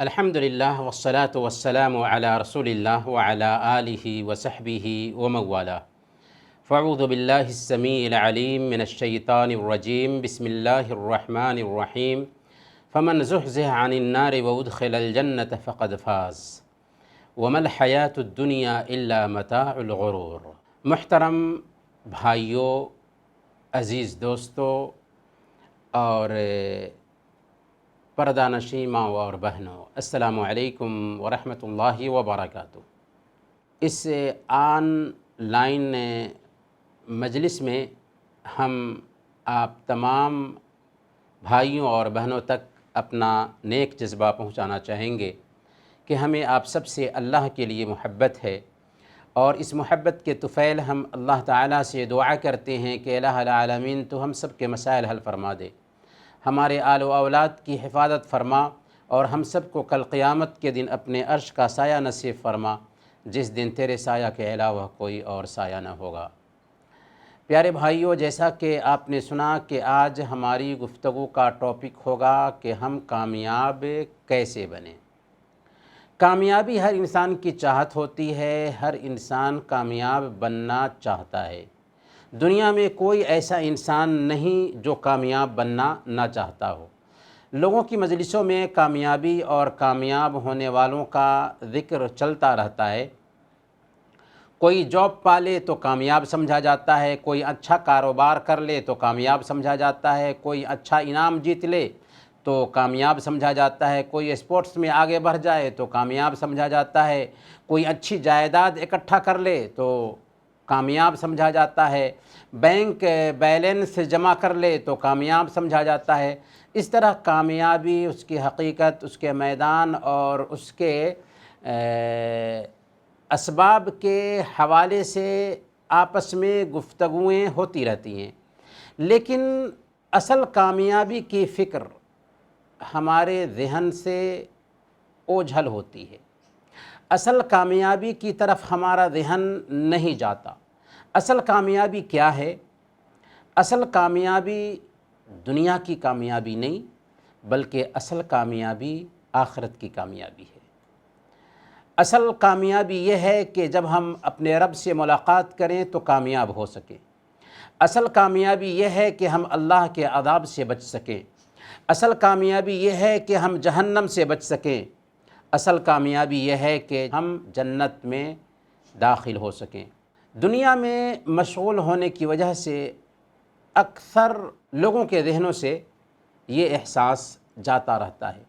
الحمدللہ والصلاة والسلام علی رسول اللہ وعلی آلہ وصحبہ ومن والاه فاعوذ باللہ السمیع العلیم من الشیطان الرجیم بسم اللہ الرحمن الرحیم فمن زحزح عن النار وادخل الجنة فقد فاز وما الحیاة الدنیا الا متاع الغرور۔ محترم بھائیوں، عزیز دوستوں اور پردہ نشین ماں اور بہنوں، السلام علیکم ورحمۃ اللہ وبرکاتہ۔ اس آن لائن مجلس میں ہم آپ تمام بھائیوں اور بہنوں تک اپنا نیک جذبہ پہنچانا چاہیں گے کہ ہمیں آپ سب سے اللہ کے لیے محبت ہے، اور اس محبت کے طفیل ہم اللہ تعالیٰ سے دعا کرتے ہیں کہ الہ العالمین تو ہم سب کے مسائل حل فرما دے، ہمارے آل و اولاد کی حفاظت فرما، اور ہم سب کو کل قیامت کے دن اپنے عرش کا سایہ نصیب فرما، جس دن تیرے سایہ کے علاوہ کوئی اور سایہ نہ ہوگا۔ پیارے بھائیوں، جیسا کہ آپ نے سنا کہ آج ہماری گفتگو کا ٹاپک ہوگا کہ ہم کامیاب کیسے بنیں۔ کامیابی ہر انسان کی چاہت ہوتی ہے، ہر انسان کامیاب بننا چاہتا ہے۔ دنیا میں کوئی ایسا انسان نہیں جو کامیاب بننا نہ چاہتا ہو۔ لوگوں کی مجلسوں میں کامیابی اور کامیاب ہونے والوں کا ذکر چلتا رہتا ہے۔ کوئی جاب پا لے تو کامیاب سمجھا جاتا ہے، کوئی اچھا کاروبار کر لے تو کامیاب سمجھا جاتا ہے، کوئی اچھا انعام جیت لے تو کامیاب سمجھا جاتا ہے، کوئی اسپورٹس میں آگے بڑھ جائے تو کامیاب سمجھا جاتا ہے، کوئی اچھی جائیداد اکٹھا کر لے تو کامیاب سمجھا جاتا ہے، بینک بیلنس جمع کر لے تو کامیاب سمجھا جاتا ہے۔ اس طرح کامیابی، اس کی حقیقت، اس کے میدان اور اس کے اسباب کے حوالے سے آپس میں گفتگویں ہوتی رہتی ہیں، لیکن اصل کامیابی کی فکر ہمارے ذہن سے اوجھل ہوتی ہے۔ اصل کامیابی کی طرف ہمارا ذہن نہیں جاتا۔ اصل کامیابی کیا ہے؟ اصل کامیابی دنیا کی کامیابی نہیں، بلکہ اصل کامیابی آخرت کی کامیابی ہے۔ اصل کامیابی یہ ہے کہ جب ہم اپنے رب سے ملاقات کریں تو کامیاب ہو سکیں۔ اصل کامیابی یہ ہے کہ ہم اللہ کے عذاب سے بچ سکیں۔ اصل کامیابی یہ ہے کہ ہم جہنم سے بچ سکیں۔ اصل کامیابی یہ ہے کہ ہم جنت میں داخل ہو سکیں۔ دنیا میں مشغول ہونے کی وجہ سے اکثر لوگوں کے ذہنوں سے یہ احساس جاتا رہتا ہے،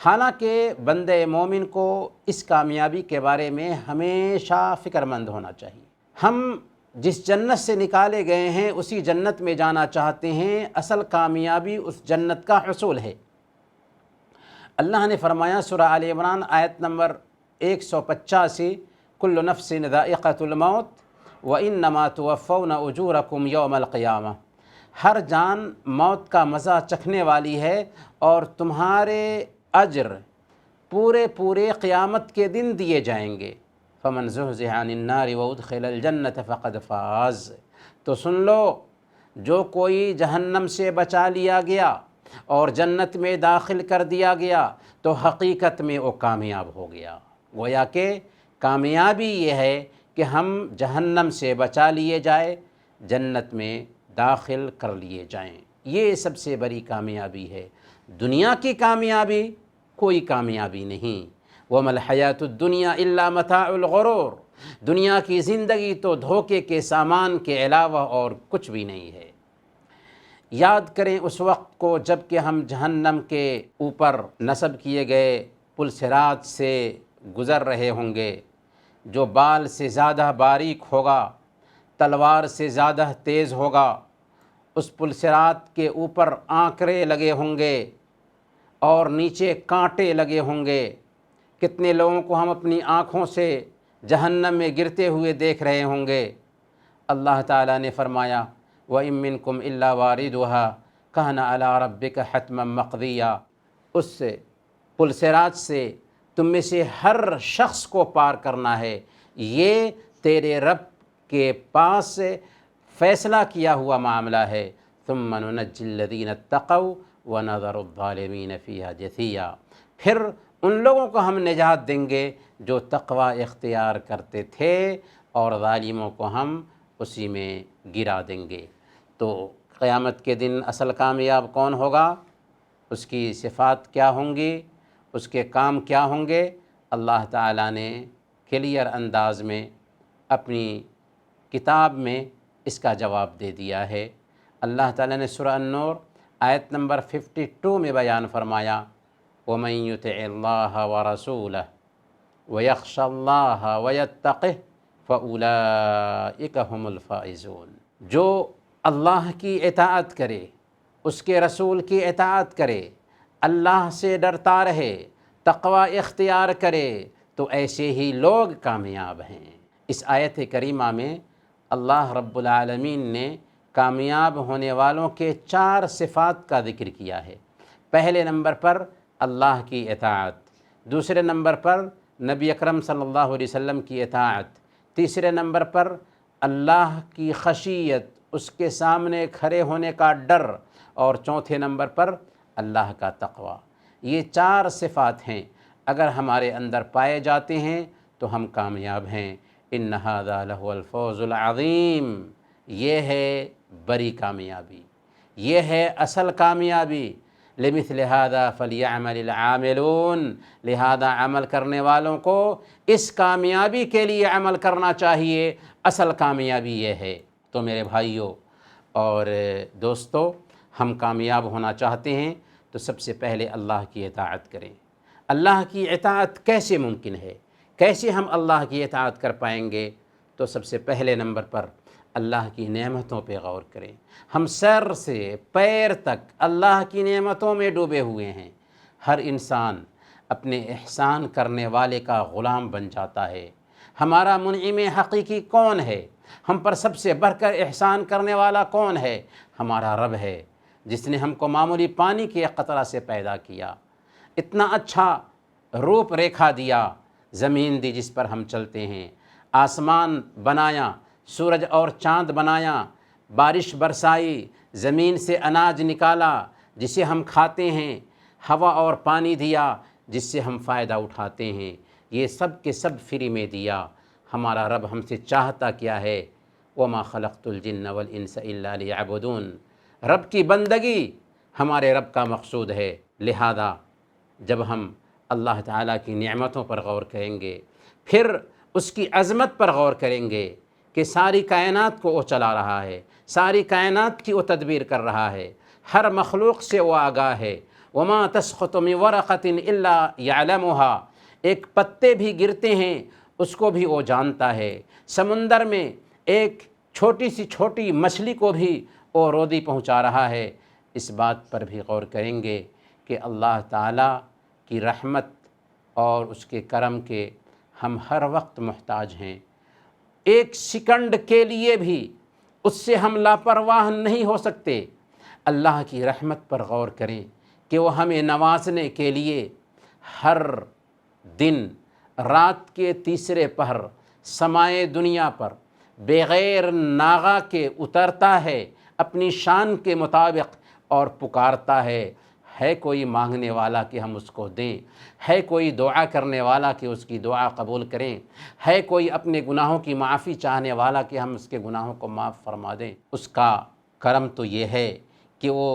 حالانکہ بندے مومن کو اس کامیابی کے بارے میں ہمیشہ فکر مند ہونا چاہیے۔ ہم جس جنت سے نکالے گئے ہیں اسی جنت میں جانا چاہتے ہیں، اصل کامیابی اس جنت کا حصول ہے۔ اللہ نے فرمایا سورہ آل عمران آیت نمبر 185، کل نفس ذائقۃ الموت وانما توفون اجورکم یوم القیامہ، ہر جان موت کا مزہ چکھنے والی ہے اور تمہارے اجر پورے قیامت کے دن دیے جائیں گے۔ فمن زحزح عن النار وادخل الجنۃ فقد فاز، تو سن لو، جو کوئی جہنم سے بچا لیا گیا اور جنت میں داخل کر دیا گیا تو حقیقت میں وہ کامیاب ہو گیا۔ گویا کہ کامیابی یہ ہے کہ ہم جہنم سے بچا لیے جائے، جنت میں داخل کر لیے جائیں، یہ سب سے بڑی کامیابی ہے۔ دنیا کی کامیابی کوئی کامیابی نہیں۔ وَمَا الْحَيَاةُ الدُّنْيَا إِلَّا مَتَاعُ الْغُرُورِ، دنیا کی زندگی تو دھوکے کے سامان کے علاوہ اور کچھ بھی نہیں ہے۔ یاد کریں اس وقت کو جب کہ ہم جہنم کے اوپر نصب کیے گئے پل صراط سے گزر رہے ہوں گے، جو بال سے زیادہ باریک ہوگا، تلوار سے زیادہ تیز ہوگا۔ اس پل صراط کے اوپر آنکڑے لگے ہوں گے اور نیچے کانٹے لگے ہوں گے۔ کتنے لوگوں کو ہم اپنی آنکھوں سے جہنم میں گرتے ہوئے دیکھ رہے ہوں گے۔ اللہ تعالیٰ نے فرمایا وَإِن مِّنكُمْ إِلَّا وَارِدُهَا كَانَ عَلَىٰ رَبِّكَ حَتْمًا مَّقْضِيًّا، اس پل صراط سے تم میں سے ہر شخص کو پار کرنا ہے، یہ تیرے رب کے پاس فیصلہ کیا ہوا معاملہ ہے۔ ثُمَّ نُنَجِّي الَّذِينَ اتَّقَوْا وَنَذَرُ الظَّالِمِينَ فِيهَا جَثِيًّا، پھر ان لوگوں کو ہم نجات دیں گے جو تقوی اختیار کرتے تھے، اور ظالموں کو ہم اسی میں گرا دیں گے۔ تو قیامت کے دن اصل کامیاب کون ہوگا، اس کی صفات کیا ہوں گی، اس کے کام کیا ہوں گے، اللہ تعالیٰ نے کلیئر انداز میں اپنی کتاب میں اس کا جواب دے دیا ہے۔ اللہ تعالیٰ نے سورہ النور آیت نمبر 52 میں بیان فرمایا، وَمَن يُطِعِ اللَّهَ وَرَسُولَهُ وَيَخْشَ اللَّهَ وَيَتَّقِهِ فَأُولَئِكَ هُمُ الْفَائِزُونَ۔ جو اللہ کی اطاعت کرے، اس کے رسول کی اطاعت کرے، اللہ سے ڈرتا رہے، تقوی اختیار کرے، تو ایسے ہی لوگ کامیاب ہیں۔ اس آیت کریمہ میں اللہ رب العالمین نے کامیاب ہونے والوں کے 4 صفات کا ذکر کیا ہے۔ پہلے نمبر پر اللہ کی اطاعت، دوسرے نمبر پر نبی اکرم صلی اللہ علیہ وسلم کی اطاعت، تیسرے نمبر پر اللہ کی خشیت، اس کے سامنے کھڑے ہونے کا ڈر، اور چوتھے نمبر پر اللہ کا تقوی۔ یہ 4 صفات ہیں، اگر ہمارے اندر پائے جاتے ہیں تو ہم کامیاب ہیں۔ ان ھذا لہو الفوز العظیم، یہ ہے بڑی کامیابی، یہ ہے اصل کامیابی۔ لمثل ھذا فلیعمل العاملون، لہذا عمل کرنے والوں کو اس کامیابی کے لیے عمل کرنا چاہیے، اصل کامیابی یہ ہے۔ تو میرے بھائیوں اور دوستو، ہم کامیاب ہونا چاہتے ہیں تو سب سے پہلے اللہ کی اطاعت کریں۔ اللہ کی اطاعت کیسے ممکن ہے، کیسے ہم اللہ کی اطاعت کر پائیں گے؟ تو سب سے پہلے نمبر پر اللہ کی نعمتوں پہ غور کریں۔ ہم سر سے پیر تک اللہ کی نعمتوں میں ڈوبے ہوئے ہیں۔ ہر انسان اپنے احسان کرنے والے کا غلام بن جاتا ہے۔ ہمارا منعم حقیقی کون ہے؟ ہم پر سب سے بڑھ کر احسان کرنے والا کون ہے؟ ہمارا رب ہے، جس نے ہم کو معمولی پانی کے ایک قطرہ سے پیدا کیا، اتنا اچھا روپ ریکھا دیا، زمین دی جس پر ہم چلتے ہیں، آسمان بنایا، سورج اور چاند بنایا، بارش برسائی، زمین سے اناج نکالا جسے ہم کھاتے ہیں، ہوا اور پانی دیا جس سے ہم فائدہ اٹھاتے ہیں، یہ سب کے سب فری میں دیا۔ ہمارا رب ہم سے چاہتا کیا ہے؟ وَمَا خَلَقْتُ الْجِنَّ وَالْإِنسَ إِلَّا لِيَعْبُدُونَ۔ رب کی بندگی ہمارے رب کا مقصود ہے۔ لہذا جب ہم اللہ تعالیٰ کی نعمتوں پر غور کریں گے، پھر اس کی عظمت پر غور کریں گے کہ ساری کائنات کو وہ چلا رہا ہے، ساری کائنات کی وہ تدبیر کر رہا ہے، ہر مخلوق سے وہ آگاہ ہے۔ وَمَا تَسْقُطُ مِن وَرَقَةٍ إِلَّا يَعْلَمُهَا، ایک پتے بھی گرتے ہیں اس کو بھی وہ جانتا ہے، سمندر میں ایک چھوٹی سی چھوٹی مچھلی کو بھی وہ رودی پہنچا رہا ہے۔ اس بات پر بھی غور کریں گے کہ اللہ تعالیٰ کی رحمت اور اس کے کرم کے ہم ہر وقت محتاج ہیں۔ ایک سیکنڈ کے لیے بھی اس سے ہم لاپرواہ نہیں ہو سکتے۔ اللہ کی رحمت پر غور کریں کہ وہ ہمیں نوازنے کے لیے ہر دن رات کے تیسرے پہر سمائے دنیا پر بغیر ناغہ کے اترتا ہے، اپنی شان کے مطابق اور پکارتا ہے کوئی مانگنے والا کہ ہم اس کو دیں، ہے کوئی دعا کرنے والا کہ اس کی دعا قبول کریں، ہے کوئی اپنے گناہوں کی معافی چاہنے والا کہ ہم اس کے گناہوں کو معاف فرما دیں۔ اس کا کرم تو یہ ہے کہ وہ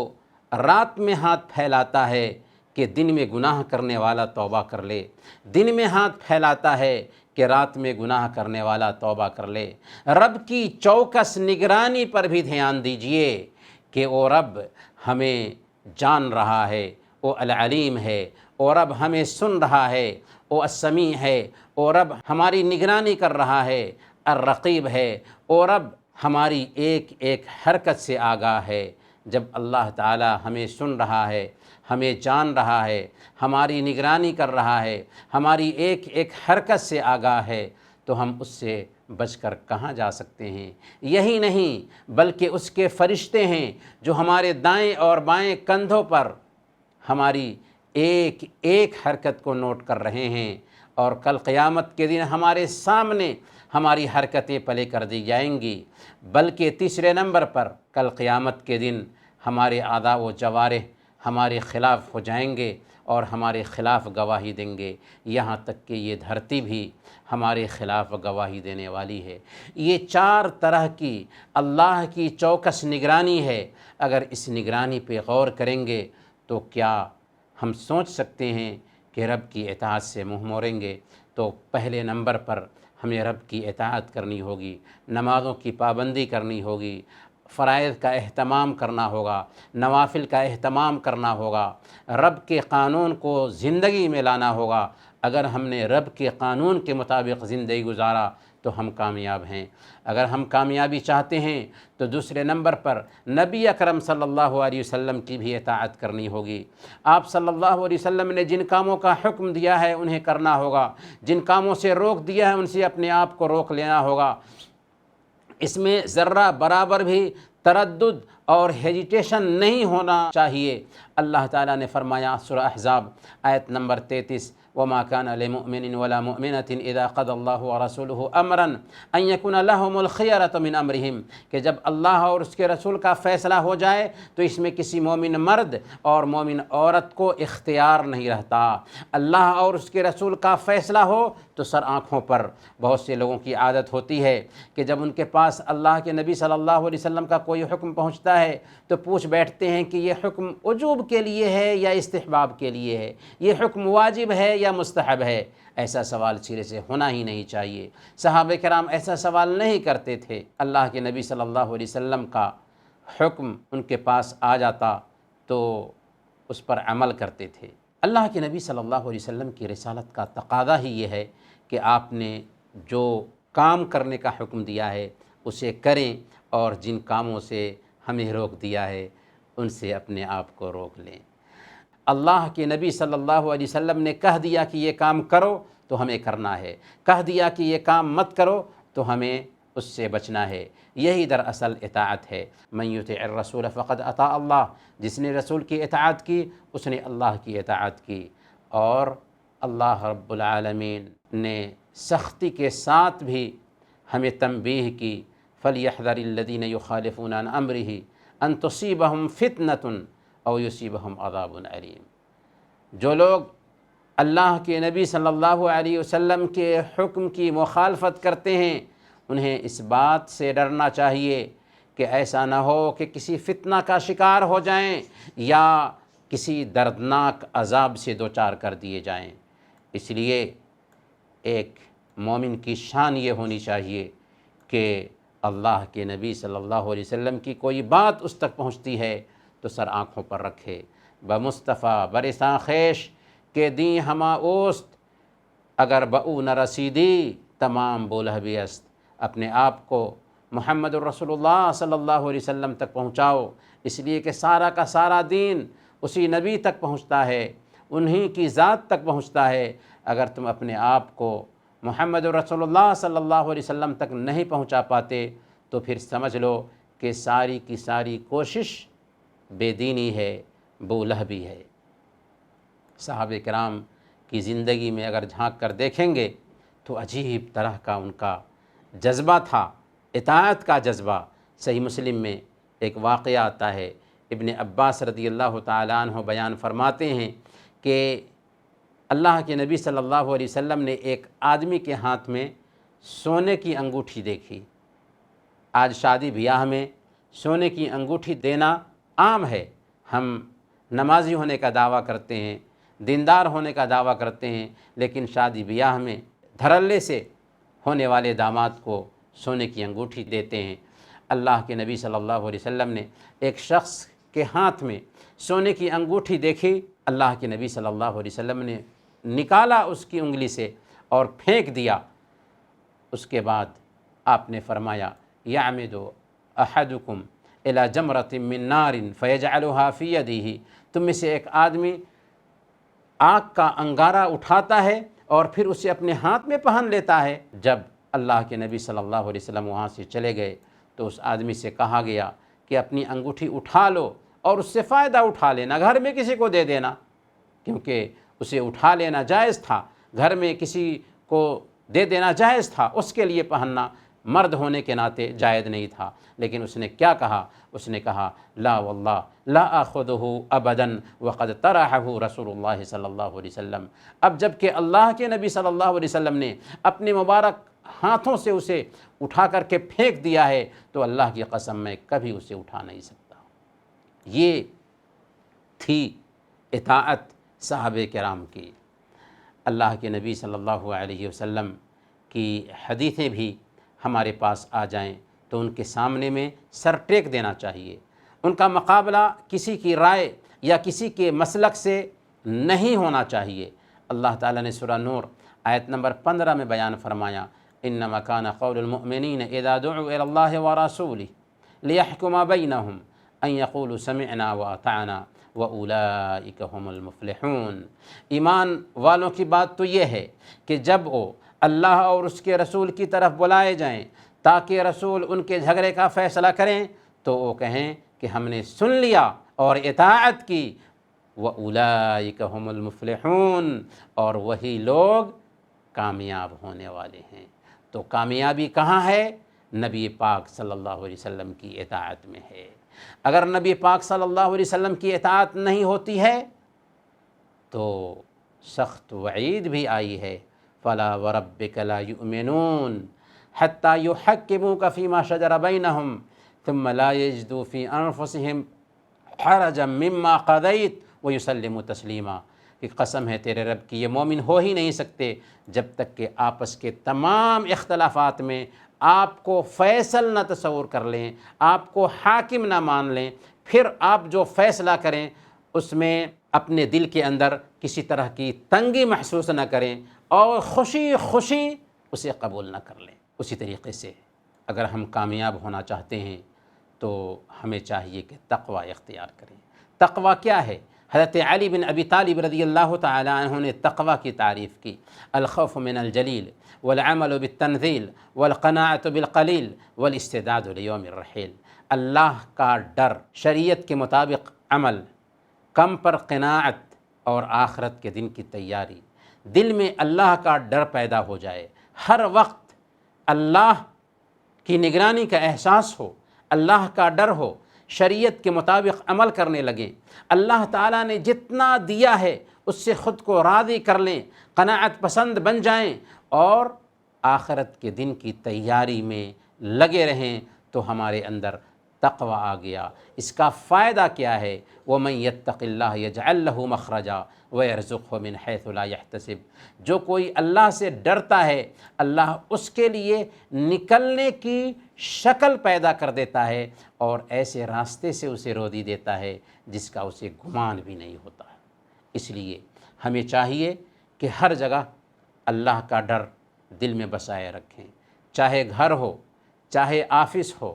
رات میں ہاتھ پھیلاتا ہے کہ دن میں گناہ کرنے والا توبہ کر لے، دن میں ہاتھ پھیلاتا ہے کہ رات میں گناہ کرنے والا توبہ کر لے۔ رب کی چوکس نگرانی پر بھی دھیان دیجئے کہ وہ رب ہمیں جان رہا ہے، وہ العلیم ہے، وہ رب ہمیں سن رہا ہے، وہ السمیع ہے، وہ رب ہماری نگرانی کر رہا ہے، الرقیب ہے، وہ رب ہماری ایک ایک حرکت سے آگاہ ہے۔ جب اللہ تعالی ہمیں سن رہا ہے، ہمیں جان رہا ہے، ہماری نگرانی کر رہا ہے، ہماری ایک ایک حرکت سے آگاہ ہے، تو ہم اس سے بچ کر کہاں جا سکتے ہیں؟ یہی نہیں بلکہ اس کے فرشتے ہیں جو ہمارے دائیں اور بائیں کندھوں پر ہماری ایک ایک حرکت کو نوٹ کر رہے ہیں، اور کل قیامت کے دن ہمارے سامنے ہماری حرکتیں پلے کر دی جائیں گی۔ بلکہ تیسرے نمبر پر کل قیامت کے دن ہمارے اعضاء و جوارح ہمارے خلاف ہو جائیں گے، اور ہمارے خلاف گواہی دیں گے، یہاں تک کہ یہ دھرتی بھی ہمارے خلاف گواہی دینے والی ہے۔ یہ 4 طرح کی اللہ کی چوکس نگرانی ہے۔ اگر اس نگرانی پہ غور کریں گے تو کیا ہم سوچ سکتے ہیں کہ رب کی اطاعت سے منہ موڑیں گے؟ تو پہلے نمبر پر ہمیں رب کی اطاعت کرنی ہوگی، نمازوں کی پابندی کرنی ہوگی، فرائض کا اہتمام کرنا ہوگا، نوافل کا اہتمام کرنا ہوگا، رب کے قانون کو زندگی میں لانا ہوگا۔ اگر ہم نے رب کے قانون کے مطابق زندگی گزارا تو ہم کامیاب ہیں۔ اگر ہم کامیابی چاہتے ہیں تو دوسرے نمبر پر نبی اکرم صلی اللہ علیہ وسلم کی بھی اطاعت کرنی ہوگی۔ آپ صلی اللہ علیہ وسلم نے جن کاموں کا حکم دیا ہے انہیں کرنا ہوگا، جن کاموں سے روک دیا ہے ان سے اپنے آپ کو روک لینا ہوگا۔ اس میں ذرہ برابر بھی تردد اور ہیجیٹیشن نہیں ہونا چاہیے۔ اللہ تعالیٰ نے فرمایا سورہ احزاب آیت نمبر 33، وما كان لمؤمن ولا مؤمنة اذا قضى الله ورسوله امرا ان يكون لهم الخيرة من امرهم، کہ جب اللہ اور اس کے رسول کا فیصلہ ہو جائے تو اس میں کسی مومن مرد اور مومن عورت کو اختیار نہیں رہتا۔ اللہ اور اس کے رسول کا فیصلہ ہو تو سر آنکھوں پر بہت سے لوگوں کی عادت ہوتی ہے کہ جب ان کے پاس اللہ کے نبی صلی اللہ علیہ وسلم کا کوئی حکم پہنچتا ہے تو پوچھ بیٹھتے ہیں کہ یہ حکم وجوب کے لیے ہے یا استحباب کے لیے ہے، یہ حکم واجب ہے یا مستحب ہے۔ ایسا سوال سرے سے ہونا ہی نہیں چاہیے۔ صحابہ کرام ایسا سوال نہیں کرتے تھے۔ اللہ کے نبی صلی اللہ علیہ وسلم کا حکم ان کے پاس آ جاتا تو اس پر عمل کرتے تھے۔ اللہ کے نبی صلی اللہ علیہ وسلم کی رسالت کا تقاضا ہی یہ ہے کہ آپ نے جو کام کرنے کا حکم دیا ہے اسے کریں، اور جن کاموں سے ہمیں روک دیا ہے ان سے اپنے آپ کو روک لیں۔ اللہ کے نبی صلی اللہ علیہ وسلم نے کہہ دیا کہ یہ کام کرو تو ہمیں کرنا ہے، کہہ دیا کہ یہ کام مت کرو تو ہمیں اس سے بچنا ہے۔ یہی دراصل اطاعت ہے۔ من یطع الرسول فقد اطاع اللہ، جس نے رسول کی اطاعت کی اس نے اللہ کی اطاعت کی۔ اور اللہ رب العالمین نے سختی کے ساتھ بھی ہمیں تنبیہ کی، فَلْيَحْذَرِ الَّذِينَ يُخَالِفُونَ عَنْ أَمْرِهِ أَن تُصِيبَهُمْ فِتْنَةٌ أَوْ يُصِيبَهُمْ عَذَابٌ أَلِيمٌ۔ جو لوگ اللہ کے نبی صلی اللہ علیہ وسلم کے حکم کی مخالفت کرتے ہیں انہیں اس بات سے ڈرنا چاہیے کہ ایسا نہ ہو کہ کسی فتنہ کا شکار ہو جائیں یا کسی دردناک عذاب سے دوچار کر دیے جائیں۔ اس لیے ایک مومن کی شان یہ ہونی چاہیے کہ اللہ کے نبی صلی اللہ علیہ وسلم کی کوئی بات اس تک پہنچتی ہے تو سر آنکھوں پر رکھے۔ بمصطفیٰ برساں خیش کہ دیں ہما اوست، اگر بہو نہ رسیدی تمام بولہ بھی است۔ اپنے آپ کو محمد الرسول اللہ صلی اللہ علیہ وسلم تک پہنچاؤ، اس لیے کہ سارا کا سارا دین اسی نبی تک پہنچتا ہے، انہی کی ذات تک پہنچتا ہے۔ اگر تم اپنے آپ کو محمد الرسول اللہ صلی اللہ علیہ وسلم تک نہیں پہنچا پاتے تو پھر سمجھ لو کہ ساری کی ساری کوشش بے دینی ہے، بولہبی ہے۔ صحابہ کرام کی زندگی میں اگر جھانک کر دیکھیں گے تو عجیب طرح کا ان کا جذبہ تھا، اطاعت کا جذبہ۔ صحیح مسلم میں ایک واقعہ آتا ہے، ابن عباس رضی اللہ تعالیٰ عنہ بیان فرماتے ہیں کہ اللہ کے نبی صلی اللہ علیہ وسلم نے ایک آدمی کے ہاتھ میں سونے کی انگوٹھی دیکھی۔ آج شادی بیاہ میں سونے کی انگوٹھی دینا عام ہے، ہم نمازی ہونے کا دعویٰ کرتے ہیں، دیندار ہونے کا دعویٰ کرتے ہیں، لیکن شادی بیاہ میں دھڑلے سے ہونے والے داماد کو سونے کی انگوٹھی دیتے ہیں۔ اللہ کے نبی صلی اللہ علیہ وسلم نے ایک شخص کے ہاتھ میں سونے کی انگوٹھی دیکھی، اللہ کے نبی صلی اللہ علیہ وسلم نے نکالا اس کی انگلی سے اور پھینک دیا۔ اس کے بعد آپ نے فرمایا یعمد احدکم الی جمرۃ من نار فیجعلها فی یدہ، تم میں سے ایک آدمی آگ کا انگارہ اٹھاتا ہے اور پھر اسے اپنے ہاتھ میں پہن لیتا ہے۔ جب اللہ کے نبی صلی اللہ علیہ وسلم وہاں سے چلے گئے تو اس آدمی سے کہا گیا کہ اپنی انگوٹھی اٹھا لو اور اس سے فائدہ اٹھا لینا، گھر میں کسی کو دے دینا، کیونکہ اسے اٹھا لینا جائز تھا، گھر میں کسی کو دے دینا جائز تھا، اس کے لیے پہننا مرد ہونے کے ناطے جائز نہیں تھا، لیکن اس نے کیا کہا؟ اس نے کہا لا واللہ لا آخذہ ابدا وقد طرحہ رسول اللہ صلی اللہ علیہ وسلم۔ اب جب کہ اللہ کے نبی صلی اللہ علیہ وسلم نے اپنے مبارک ہاتھوں سے اسے اٹھا کر کے پھینک دیا ہے تو اللہ کی قسم میں کبھی اسے اٹھا نہیں سکتا۔ یہ تھی اطاعت صحابہ کرام کی۔ اللہ کے نبی صلی اللہ علیہ وسلم کی حدیثیں بھی ہمارے پاس آ جائیں تو ان کے سامنے میں سر ٹیک دینا چاہیے۔ ان کا مقابلہ کسی کی رائے یا کسی کے مسلک سے نہیں ہونا چاہیے۔ اللہ تعالیٰ نے سورہ نور آیت نمبر 15 میں بیان فرمایا انما کان قول المؤمنین اذا دعوا الی اللہ ورسولہ لیحکم بینہم ان یقولوا سمعنا واطعنا واولئک هم المفلحون۔ ایمان والوں کی بات تو یہ ہے کہ جب وہ اللہ اور اس کے رسول کی طرف بلائے جائیں تاکہ رسول ان کے جھگڑے کا فیصلہ کریں تو وہ کہیں کہ ہم نے سن لیا اور اطاعت کی، وَأُولَئِكَ هُمُ الْمُفْلِحُونَ، اور وہی لوگ کامیاب ہونے والے ہیں۔ تو کامیابی کہاں ہے؟ نبی پاک صلی اللہ علیہ وسلم کی اطاعت میں ہے۔ اگر نبی پاک صلی اللہ علیہ وسلم کی اطاعت نہیں ہوتی ہے تو سخت وعید بھی آئی ہے فَلَا وَرَبِّكَ لَا يُؤْمِنُونَ حَتَّى يُحَكِّمُوكَ فِي مَا شَجَرَ بَيْنَهُمْ ثُمَّ لَا يَجِدُوا فِي أَنفُسِهِمْ حَرَجًا مِّمَّا قَضَيْتَ وَيُسَلِّمُوا تَسْلِيمًا، کہ قسم ہے تیرے رب کی، یہ مومن ہو ہی نہیں سکتے جب تک کہ آپس کے تمام اختلافات میں آپ کو فیصل نہ تصور کر لیں، آپ کو حاکم نہ مان لیں، پھر آپ جو فیصلہ کریں اس میں اپنے دل کے اندر کسی طرح کی تنگی محسوس نہ کریں اور خوشی خوشی اسے قبول نہ کر لیں۔ اسی طریقے سے اگر ہم کامیاب ہونا چاہتے ہیں تو ہمیں چاہیے کہ تقوی اختیار کریں۔ تقوی کیا ہے؟ حضرت علی بن ابی طالب رضی اللہ تعالی عنہ نے تقوی کی تعریف کی، الخوف من الجلیل والعمل بالتنزیل والقناعۃ بالقلیل والاستعداد لیوم الرحیل۔ اللہ کا ڈر، شریعت کے مطابق عمل، کم پر قناعت اور آخرت کے دن کی تیاری۔ دل میں اللہ کا ڈر پیدا ہو جائے، ہر وقت اللہ کی نگرانی کا احساس ہو، اللہ کا ڈر ہو، شریعت کے مطابق عمل کرنے لگیں، اللہ تعالیٰ نے جتنا دیا ہے اس سے خود کو راضی کر لیں، قناعت پسند بن جائیں اور آخرت کے دن کی تیاری میں لگے رہیں تو ہمارے اندر تقوی آ گیا۔ اس کا فائدہ کیا ہے؟ وَمَن يَتَّقِ اللَّهَ يَجْعَل لَّهُ مَخْرَجًا وَيَرْزُقْهُ مِنْ حَيْثُ لَا يَحْتَسِبُ۔ جو کوئی اللہ سے ڈرتا ہے اللہ اس کے لیے نکلنے کی شکل پیدا کر دیتا ہے اور ایسے راستے سے اسے روزی دیتا ہے جس کا اسے گمان بھی نہیں ہوتا ہے۔ اس لیے ہمیں چاہیے کہ ہر جگہ اللہ کا ڈر دل میں بسائے رکھیں، چاہے گھر ہو، چاہے آفس ہو،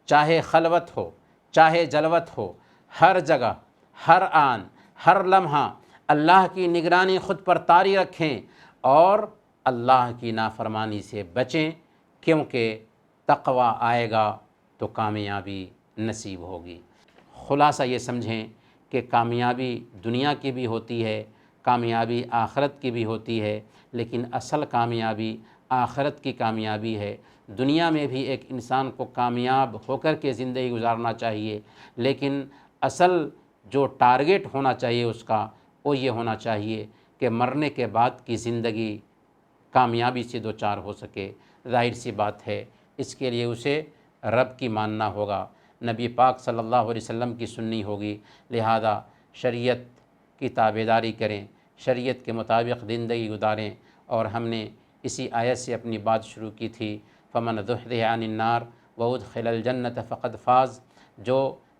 چاہے خلوت ہو، چاہے جلوت ہو، ہر جگہ، ہر آن، ہر لمحہ اللہ کی نگرانی خود پر طاری رکھیں اور اللہ کی نافرمانی سے بچیں، کیونکہ تقوی آئے گا تو کامیابی نصیب ہوگی۔ خلاصہ یہ سمجھیں کہ کامیابی دنیا کی بھی ہوتی ہے، کامیابی آخرت کی بھی ہوتی ہے، لیکن اصل کامیابی آخرت کی کامیابی ہے۔ دنیا میں بھی ایک انسان کو کامیاب ہو کر کے زندگی گزارنا چاہیے، لیکن اصل جو ٹارگیٹ ہونا چاہیے اس کا وہ یہ ہونا چاہیے کہ مرنے کے بعد کی زندگی کامیابی سے دوچار ہو سکے۔ ظاہر سی بات ہے اس کے لیے اسے رب کی ماننا ہوگا، نبی پاک صلی اللہ علیہ وسلم کی سننی ہوگی، لہذا شریعت کی تابعداری کریں، شریعت کے مطابق زندگی گزاریں۔ اور ہم نے اسی آیت سے اپنی بات شروع کی تھی، فمن زحزح عن النار وادخل الجنۃ فقد فاز۔ جو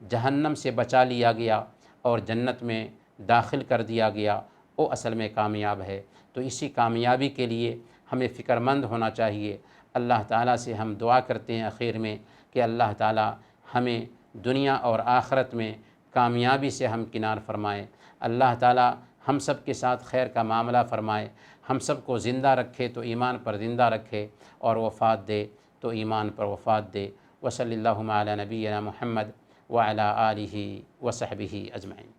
جہنم سے بچا لیا گیا اور جنت میں داخل کر دیا گیا وہ اصل میں کامیاب ہے۔ تو اسی کامیابی کے لیے ہمیں فکر مند ہونا چاہیے۔ اللہ تعالیٰ سے ہم دعا کرتے ہیں آخر میں کہ اللہ تعالیٰ ہمیں دنیا اور آخرت میں کامیابی سے ہمکنار فرمائے، اللہ تعالیٰ ہم سب کے ساتھ خیر کا معاملہ فرمائے، ہم سب کو زندہ رکھے تو ایمان پر زندہ رکھے اور وفات دے تو ایمان پر وفات دے۔ وصلی اللہ علی نبینا محمد وعلی آلہ وصحبہ اجمعین۔